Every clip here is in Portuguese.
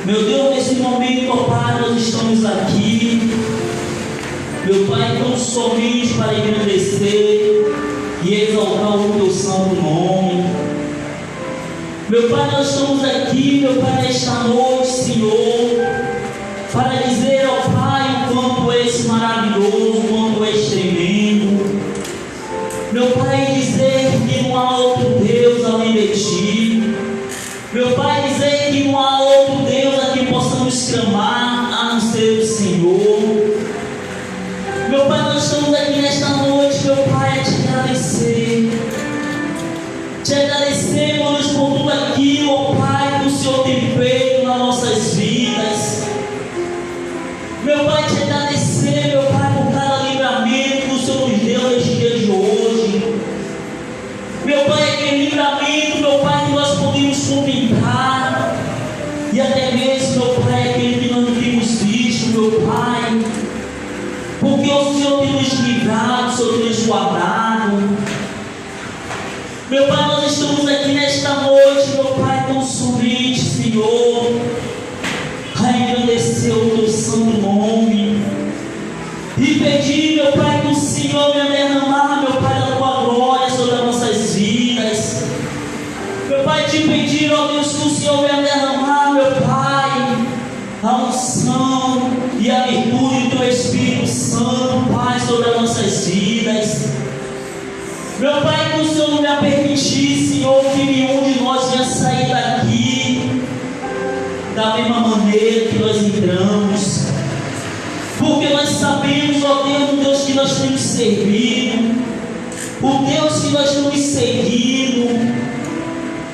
Meu Deus, nesse momento, ó Pai, nós estamos aqui, meu Pai, tão somente para engrandecer e exaltar o Teu santo nome. Meu Pai, nós estamos aqui, meu Pai, nesta noite, Senhor, para dizer, ó Pai, o quanto és maravilhoso, o quanto és tremendo. Meu Pai, dizer que não há outro Deus além de Ti. Meu Pai, dizer que não há outro Deus a quem possamos clamar a não ser o Senhor. Meu Pai, nós estamos aqui nesta noite, meu Pai, a Te agradecer. Te agradecemos por tudo aquilo, ó Pai, que o Senhor tem feito nas nossas vidas. Meu Pai, te agradecer, meu Pai, por cada livramento que o Senhor nos deu neste dia de hoje. Meu Pai, aquele livramento, meu Pai, que nós podemos contemplar. E até mesmo, meu Pai, aquele que nós não temos visto, meu Pai. Porque o Senhor tem nos livrado, o Senhor tem nos guardado. Meu Pai, nós estamos aqui nesta noite, meu Pai, tão somente, Senhor, a engrandecer o Teu santo nome e pedir, meu Pai, que o Senhor venha derramar, meu Pai, da Tua glória sobre as nossas vidas. Meu Pai, te pedir, ó Deus, que o Senhor venha derramar, meu Pai, a unção e a virtude do Teu Espírito Santo, Pai, sobre as nossas vidas. Meu Pai, que o Senhor não me permitir, Senhor, que nenhum de nós venha sair daqui da mesma maneira que nós entramos, porque nós sabemos, ó Deus, o Deus que nós temos servido, o Deus que nós temos seguido,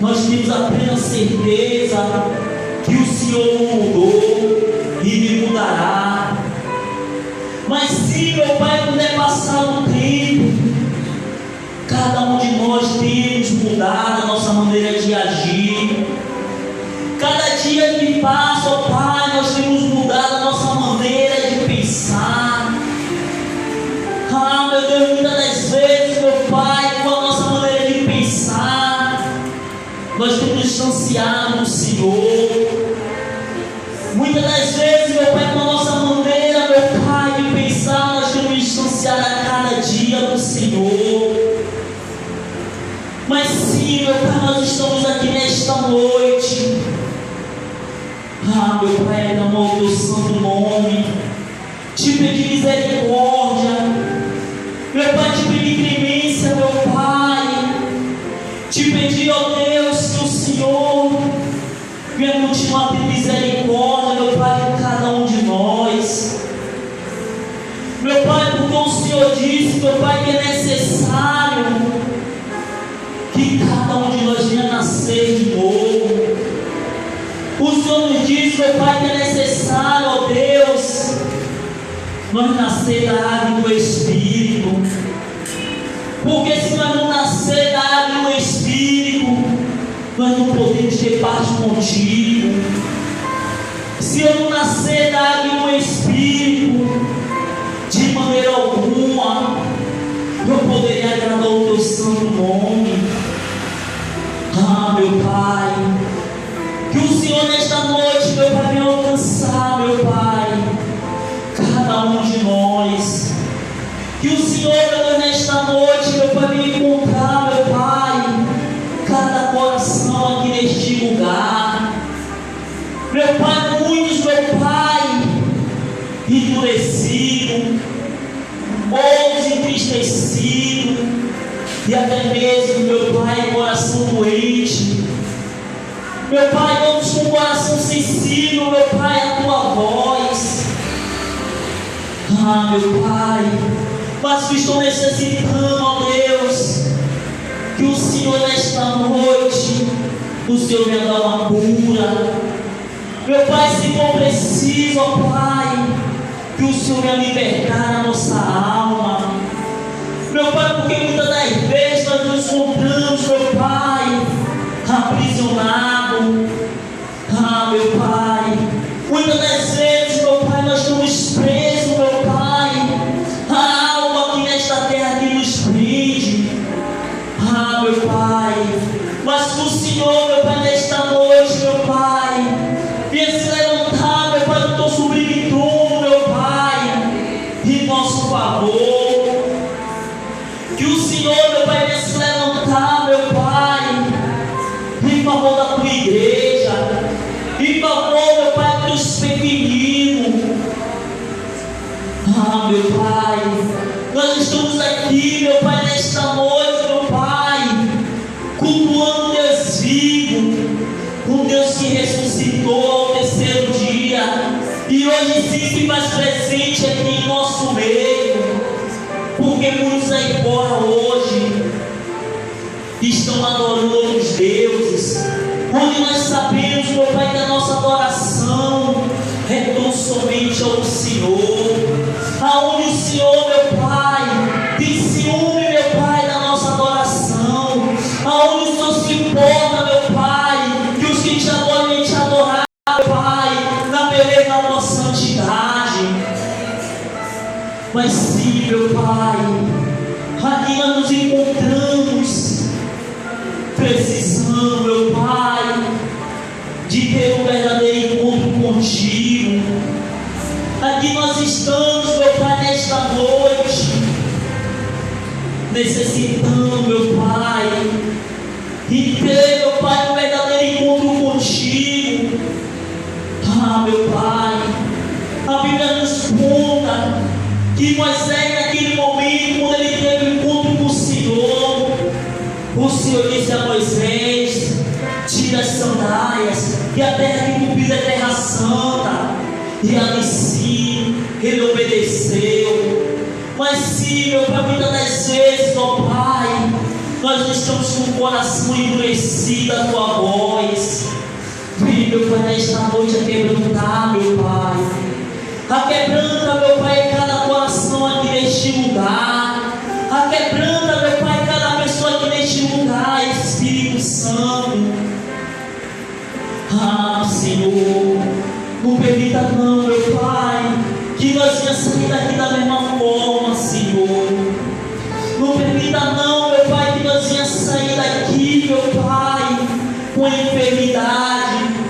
nós temos a plena certeza que o Senhor não mudou e me mudará. Mas se, meu Pai, puder passar o tempo, cada um de nós temos mudado a nossa maneira de agir. Cada dia que passa, ó Pai, nós temos mudado a nossa maneira de pensar. Ah, meu Deus, muitas das vezes, meu Pai, com a nossa maneira de pensar, nós temos distanciado do Senhor. Muitas das vezes, meu Pai, com a nossa maneira, meu Pai, de pensar, nós temos distanciado a cada dia do Senhor. Mas sim, meu Pai, nós estamos aqui nesta noite. Ah, meu Pai, no amor do Teu santo nome, te pedir misericórdia. Meu Pai, te pedir clemência, meu Pai. Te pedir, ó Deus, que o Senhor venha continuar a ter misericórdia, meu Pai, por cada um de nós. Meu Pai, porque o Senhor disse, meu Pai, que é necessário que cada um de nós venha nascer de novo. O Senhor nos diz, meu Pai, que é necessário, ó Deus, nós nascer da água do Espírito. Porque se nós não nascer da água do Espírito, nós não podemos ter paz contigo. Se eu não nascer da água do Espírito, de maneira alguma eu poderia agradar o Teu santo nome. Ah, meu Pai, que o Senhor nesta noite, meu Pai, venha alcançar, meu Pai, cada um de nós. Que o Senhor, meu Deus, nesta noite, meu Pai, venha encontrar, meu Pai, cada coração aqui neste lugar. Meu Pai, muitos, meu Pai, endurecidos, outros entristecidos, e até mesmo, meu Pai, coração doente. Meu Pai, outros com coração sensível, meu Pai, a Tua voz. Ah, meu Pai, mas que estou necessitando, ó Deus, que o Senhor nesta noite, o Senhor venha dar uma cura. Meu Pai, se for preciso, ó Pai, que o Senhor venha libertar a nossa alma. Meu Pai, porque muitas das vezes nós nos encontramos, meu Pai, aprisionado. Ah, meu Pai, muitas das vezes, meu Pai, nós estamos presos, meu Pai, a alma aqui nesta terra que nos prende. Ah, meu Pai, mas que o Senhor, meu Pai, nesta noite, meu Pai, venha se levantar em favor, meu Pai, dos pequeninos. Ah, meu Pai, nós estamos aqui, meu Pai, nesta noite, meu Pai, cultuando Deus vivo, um Deus que ressuscitou ao terceiro dia, e hoje sim se faz presente aqui em nosso meio, porque muitos aí fora hoje estão adorando outros deuses, onde nós sabemos, meu Pai, que a nossa adoração é tão somente ao Senhor, aonde o Senhor, meu Pai, tem ciúme, meu Pai, da nossa adoração, aonde o Senhor se importa, meu Pai, que os que te adoram e te adorar, meu Pai, na beleza da tua santidade. Mas sim, meu Pai, aqui nós nos encontramos precisando, meu Pai, de ter um verdadeiro encontro contigo. Aqui nós estamos, meu Pai, nesta noite, necessitando, meu Pai, de ter, meu Pai, um verdadeiro encontro contigo. Ah, meu Pai, a Bíblia nos conta que Moisés, naquele momento, quando ele teve um encontro com o Senhor disse a Moisés: tira as sandálias, que a terra que tu pisa é terra santa. E ali sim, ele obedeceu. Mas sim, meu Pai, muitas das vezes, ó Pai, nós não estamos com o coração endurecido à tua voz. Vem, meu Pai, nesta noite a quebrantar, meu Pai. Quebranta, meu Pai, cada coração aqui neste lugar. Quebranta, meu Pai, cada pessoa aqui neste lugar, Espírito Santo. Ah, Senhor, não permita não, meu Pai, que nós venhamos sair daqui da mesma forma, Senhor. Não permita não, meu Pai, que nós venhamos sair daqui, meu Pai, com enfermidade.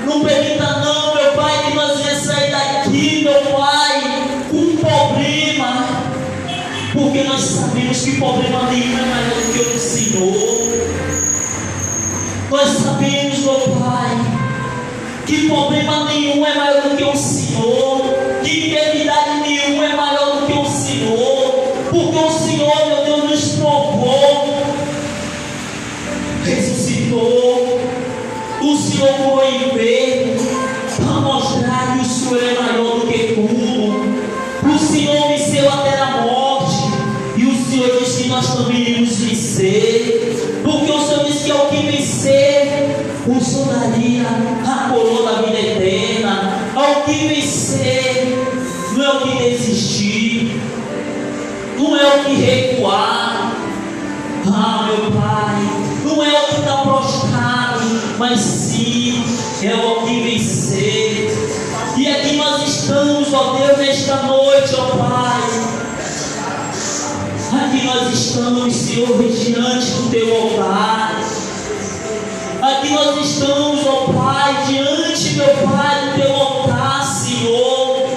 Não permita não, meu Pai, que nós venhamos sair daqui, meu Pai, com um problema, porque nós sabemos que problema nenhum é maior do que o do Senhor. Nós sabemos, meu Pai, que problema nenhum é maior do que o Senhor, que enfermidade nenhuma é maior do que o Senhor, porque o Senhor, meu Deus, nos provou, ressuscitou, o Senhor foi enfermo, para mostrar que o Senhor é maior do que tudo. O Senhor venceu até a morte, e o Senhor diz que nós também iremos vencer, porque o Senhor diz que ao que vencer, o Senhor daria a coroa da vida eterna. Ao que vencer, não é o que desistir, não é o que recuar. Ah, meu Pai, não é o que está prostrado, mas sim é o que vencer. E aqui nós estamos, ó Deus, nesta noite, ó Pai. Aqui nós estamos, Senhor, diante do teu altar. Aqui nós estamos, ó Pai, diante, meu Pai, do teu altar, Senhor,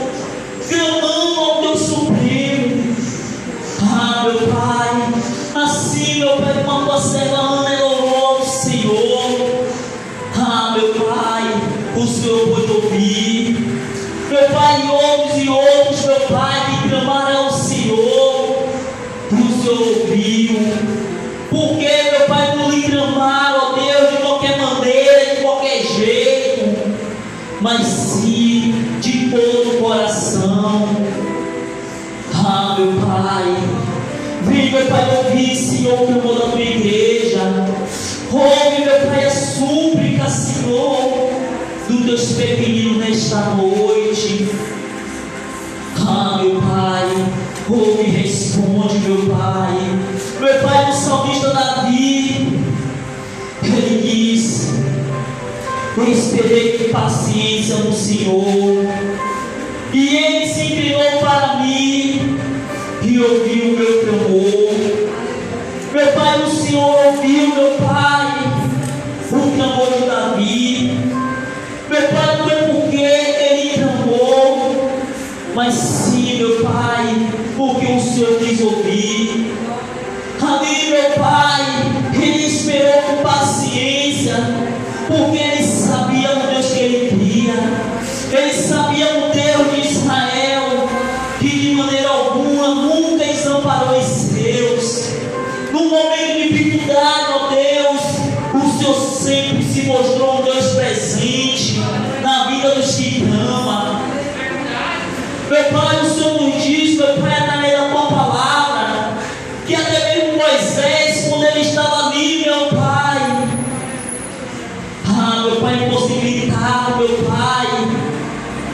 clamando ao teu Supremo. Ah, meu Pai, assim, meu Pai, como a tua serva Ana orou, Senhor. Ah, meu Pai, o Senhor pode ouvir. Meu Pai, outros e outros, meu Pai, que clamaram ao Senhor, o Senhor ouviu. Porque, meu Pai, não lhe clamaram, ó Deus, de qualquer maneira, de qualquer jeito, mas sim de todo o coração. Ah, meu Pai, vem, meu Pai, ouvir, Senhor, o clamor da tua igreja. Ouve, meu Pai, a súplica, Senhor, dos teus pequeninos nesta noite. Ah, meu Pai, ouve e responde, meu Pai. Meu Pai, o salmista Davi, ele diz: eu esperei com paciência no Senhor, e Ele se inclinou para mim e ouviu o meu clamor. Meu Pai, o Senhor ouviu, meu Pai, o clamor de Davi. Meu Pai, não é porque ele clamou, mas sim, meu Pai, porque o Senhor quis ouvir. Ali, meu Pai, ele esperou com paciência, porque ele sabia, meu Deus, que sempre se mostrou um Deus presente na vida dos que clamam. Meu Pai, o Senhor nos diz, meu Pai, através da tua palavra, que até mesmo Moisés, quando ele estava ali, meu Pai, meu Pai, impossibilitado, meu Pai,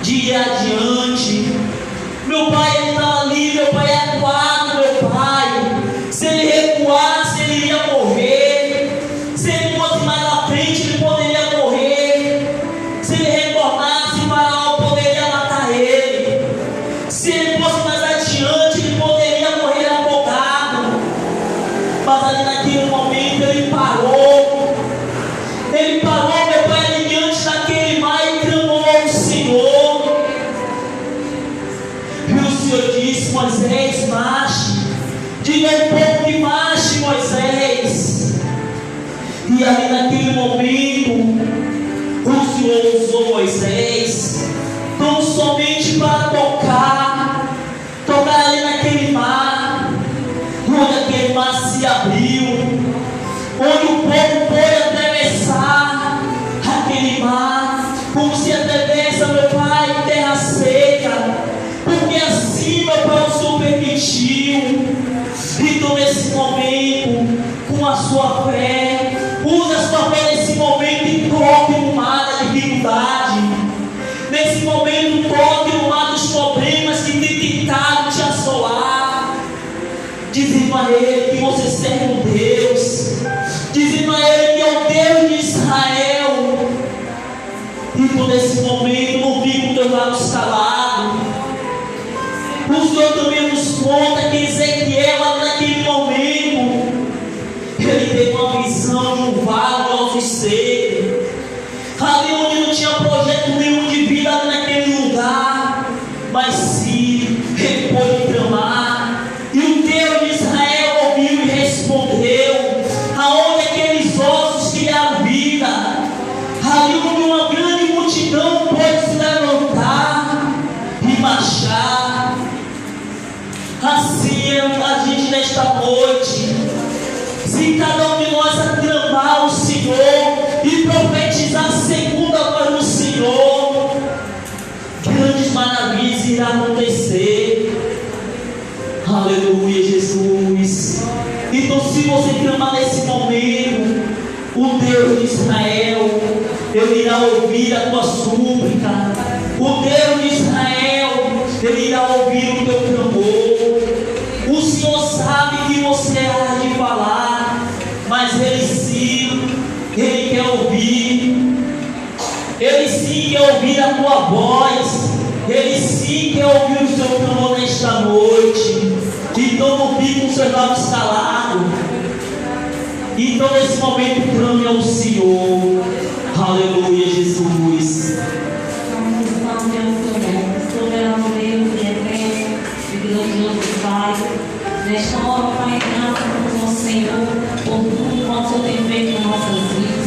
de ir adiante. Meu Pai, ele estava ali, meu Pai, acuado, meu Pai. Se ele recuasse, ele iria morrer. Se ele fosse mais à frente, ele poderia morrer. Se ele retornasse, o faraó poderia matar ele. Se ele fosse mais adiante, ele poderia morrer afogado. Mas ali naquele momento ele parou. Ele parou, meu Pai, ali diante daquele mar e clamou ao Senhor. E o Senhor disse: Moisés, marche. Diga ao povo que marche, Moisés. E ali naquele momento, o Senhor usou Moisés tão somente para tocar ali naquele mar, onde aquele mar se abriu, onde o povo pôde atravessar aquele mar, como se atravessa, meu Pai, terra seca, porque assim, meu Pai, o Senhor permitiu. Então nesse momento, com a sua fé, usa a sua fé nesse momento e toque no mar da dificuldade. Nesse momento, toque no mar dos problemas que tem tentado te assolar. Dizendo a Ele que você serve um Deus. Dizendo a Ele que é o Deus de Israel. Então nesse momento, não fique com teus lábios calados. O Senhor também nos conta que Ezequiel, naquele momento, ele teve uma visão de um vale de ossos secos, ali onde não tinha projeto nenhum de vida naquele lugar, mas sim, ele pôde clamar, e o Deus de Israel ouviu e respondeu, aonde aqueles ossos criaram vida, ali onde uma grande multidão pôde se levantar e marchar. Assim a gente nesta noite, se cada um de nós aclamar o Senhor e profetizar segundo a voz do Senhor, grandes maravilhas irão acontecer. Aleluia, Jesus. Então, se você clamar nesse momento, o Deus de Israel, Ele irá ouvir a tua súplica. O Deus de Israel, Ele irá ouvir o teu clamor. O Senhor sabe que você há de falar, mas Ele sim, Ele quer ouvir. Ele sim quer ouvir a tua voz. Ele sim quer ouvir o seu clamor nesta noite. Então não fique com seus lábios calados. Então nesse momento clame ao Senhor. Aleluia, Jesus. Soberano Deus e eterno e grandioso Pai, nesta hora, Pai, graças ao Senhor por tudo quanto o Senhor tem feito em nossas vidas.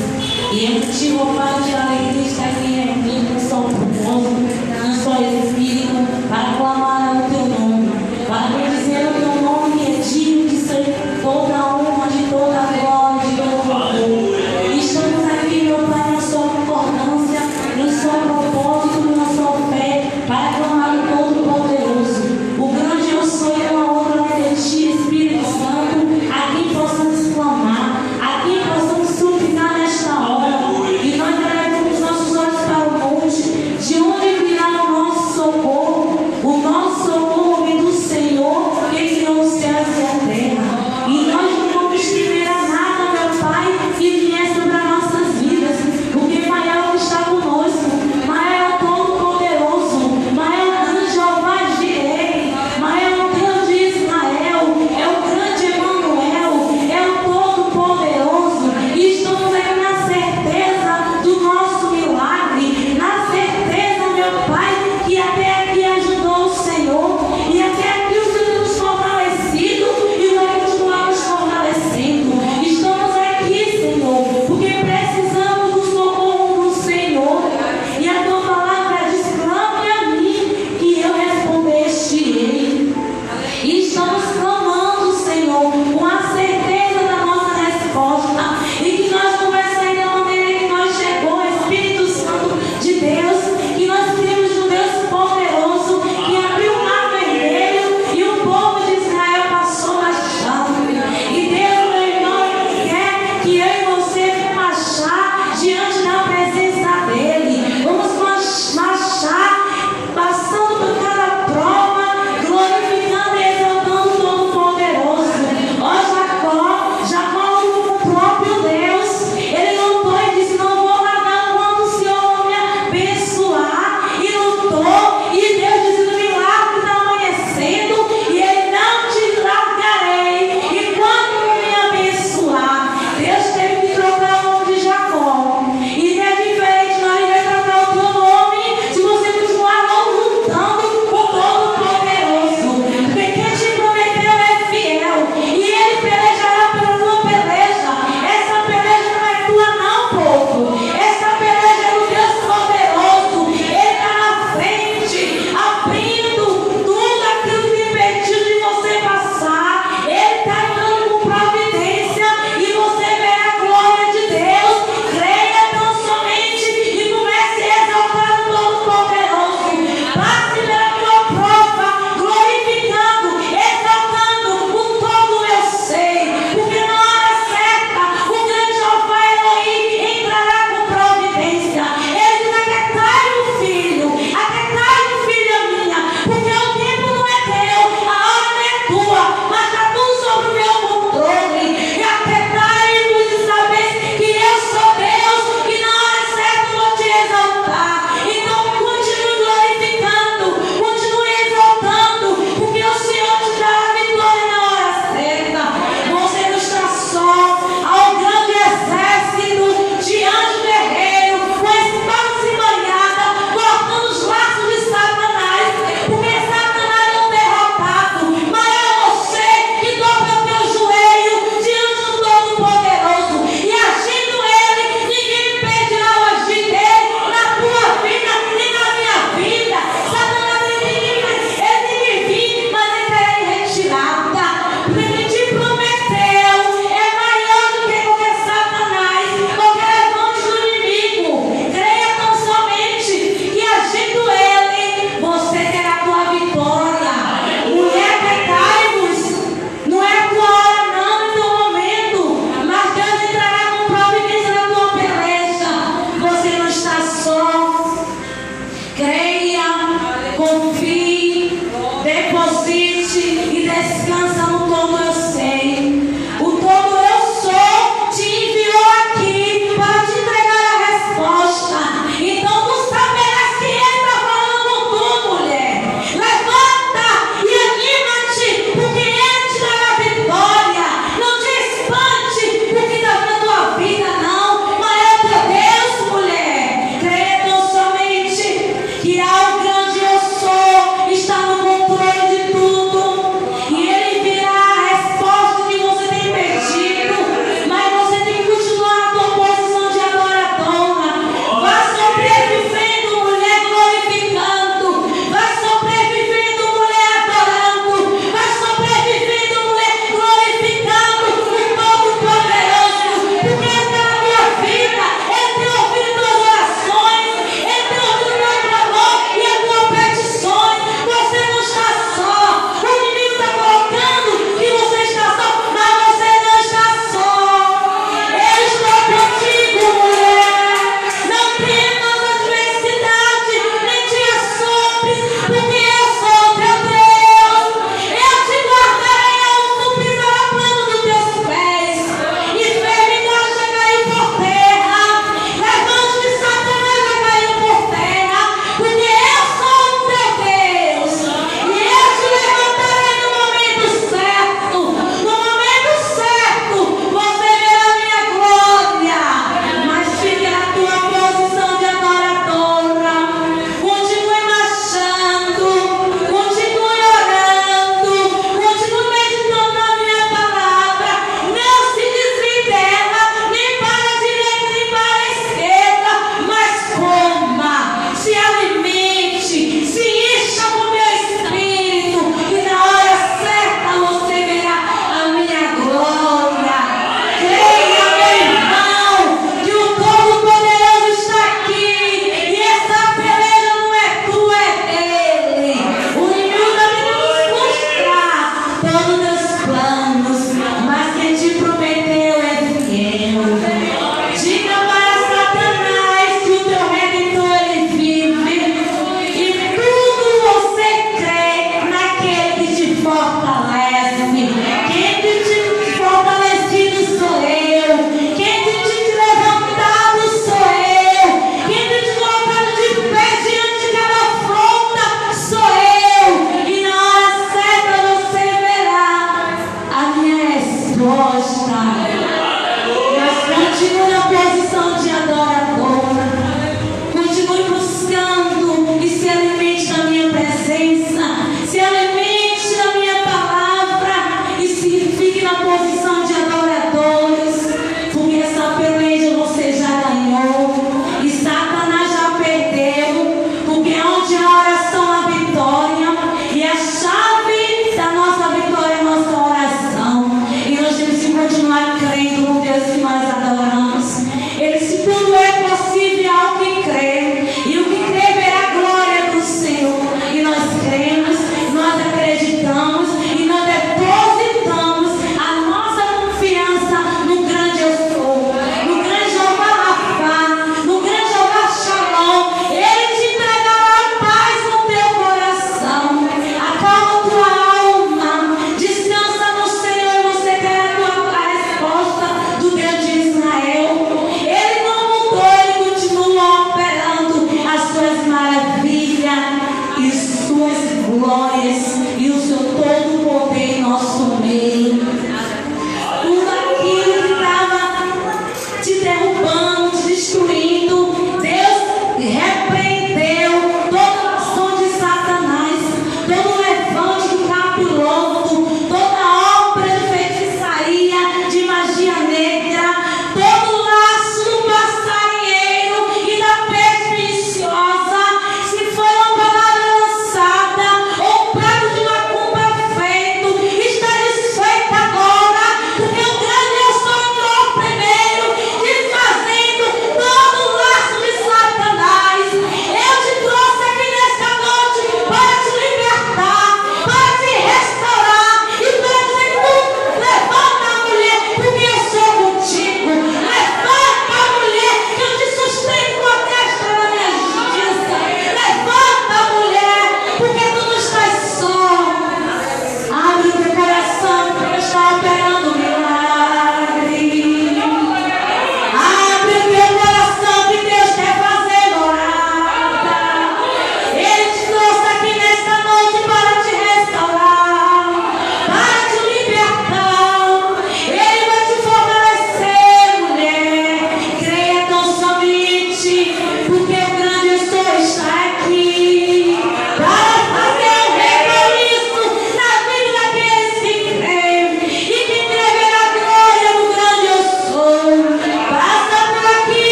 E é motivo, Pai, de alegria estar aqui reunido, um só propósito, um só Espírito, para clamar o Teu nome, para bendizer o Teu nome que é digno de ser toda a honra, de toda a glória, de todo o louvor. Estamos aqui, meu Pai, na sua concordância, no seu propósito, na sua fé, para clamar o Todo-Poderoso. O grande eu sou e a obra é de Ti, Espírito Santo, a quem possamos clamar, a quem possamos suplicar nesta hora. E nós daremos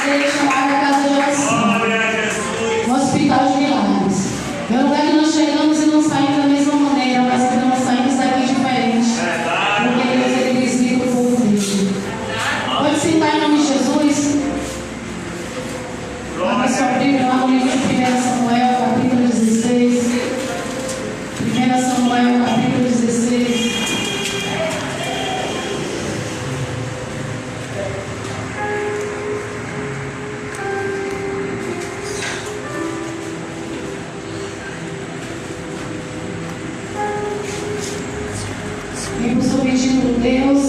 ser chamada Casa de Oração, um hospital de milagres. É um lugar que nós chegamos e não saímos da mesma maneira, mas que nós saímos daqui diferente. Porque Deus, Ele visita o povo dele. Pode sentar em nome de Jesus. Abra sua Bíblia lá no livro de 1 Samuel, capítulo 16. 1 Samuel, capítulo 16. E por subtítulo Deus